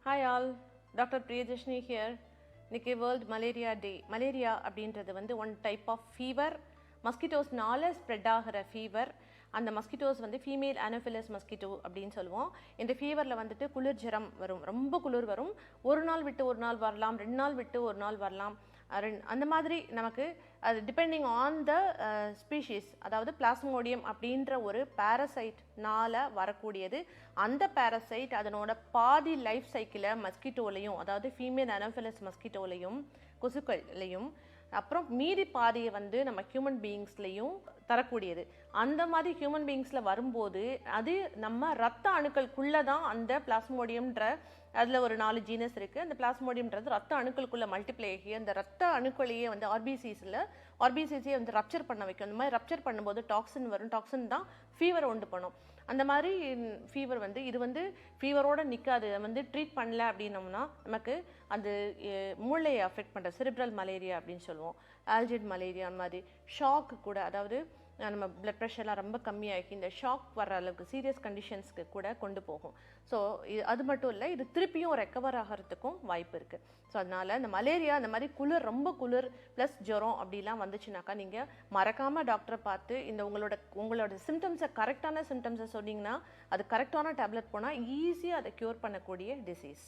Hi all, Dr. Priyadashni here. இன்னைக்கு world malaria day. Malaria அப்படின்றது வந்து ஒன் டைப் ஆஃப் ஃபீவர், மஸ்கிட்டோஸ்னால spread ஆகிற ஃபீவர். அந்த மஸ்கிட்டோஸ் வந்து ஃபீமேல் அனோஃபிலஸ் மஸ்கிட்டோ அப்படின்னு சொல்லுவோம். இந்த ஃபீவரில் வந்துட்டு குளிர் ஜரம் வரும், ரொம்ப குளிர் வரும். ஒரு நாள் விட்டு ஒரு நாள் வரலாம், 2 நாள் விட்டு ஒரு நாள் வரலாம். அந்த மாதிரி நமக்கு அது டிபெண்டிங் ஆன் த ஸ்பீஷீஸ், அதாவது பிளாஸ்மோடியம் அப்படின்ற ஒரு பேரசைட்னால வரக்கூடியது. அந்த பேரசைட் அதனோட பாதி லைஃப் சைக்கிளை மஸ்கிட்டோலையும், அதாவது ஃபீமேல் அனோஃபிலஸ் மஸ்கிட்டோலையும் கொசுக்கள்லையும், அப்புறம் மீதி பாதியை வந்து நம்ம ஹியூமன் பீயிங்ஸ்லையும் தரக்கூடியது. அந்த மாதிரி ஹியூமன் பீயிங்ஸில் வரும்போது அது நம்ம ரத்த அணுக்களுக்குள்ளே தான் அந்த பிளாஸ்மோடியம்ன்ற, அதில் ஒரு 4 ஜீனஸ் இருக்குது. அந்த பிளாஸ்மோடியம்ன்றது ரத்த அணுக்களுக்குள்ளே மல்டிப்ளை ஆகி அந்த ரத்த அணுக்களையே வந்து ஆர்பிசிஸையே வந்து ரப்சர் பண்ண வைக்கும். அந்த மாதிரி ரப்சர் பண்ணும்போது டாக்ஸின் வரும். டாக்ஸின் தான் ஃபீவரை உண்டு பண்ணும். அந்த மாதிரி ஃபீவர் வந்து இது வந்து ஃபீவரோடு நிற்காது. வந்து ட்ரீட் பண்ணல அப்படின்னோம்னா நமக்கு அது மூளையை அஃபெக்ட் பண்ணுற செரிப்ரல் மலேரியா அப்படின்னு சொல்லுவோம். ஆல்ஜிட் மலேரியா அந்த மாதிரி ஷாக் கூட, அதாவது நம்ம பிளட் ப்ரெஷர்லாம் ரொம்ப கம்மியாகி இந்த ஷாக் வர அளவுக்கு சீரியஸ் கண்டிஷன்ஸ்க்கு கூட கொண்டு போகும். ஸோ அது மட்டும் இல்லை, இது திருப்பியும் ரெக்கவர் ஆகிறதுக்கும் வாய்ப்பு இருக்குது. ஸோ அதனால் இந்த மலேரியா, இந்த மாதிரி குளிர், ரொம்ப குளிர் ப்ளஸ் ஜுரம் அப்படிலாம் வந்துச்சுனாக்கா நீங்கள் மறக்காமல் டாக்டரை பார்த்து இந்த உங்களோட சிம்டம்ஸை, கரெக்டான சிம்டம்ஸை சொன்னீங்கன்னா அது கரெக்டான டேப்லெட் போனால் ஈஸியாக அதை க்யூர் பண்ணக்கூடிய டிசீஸ்.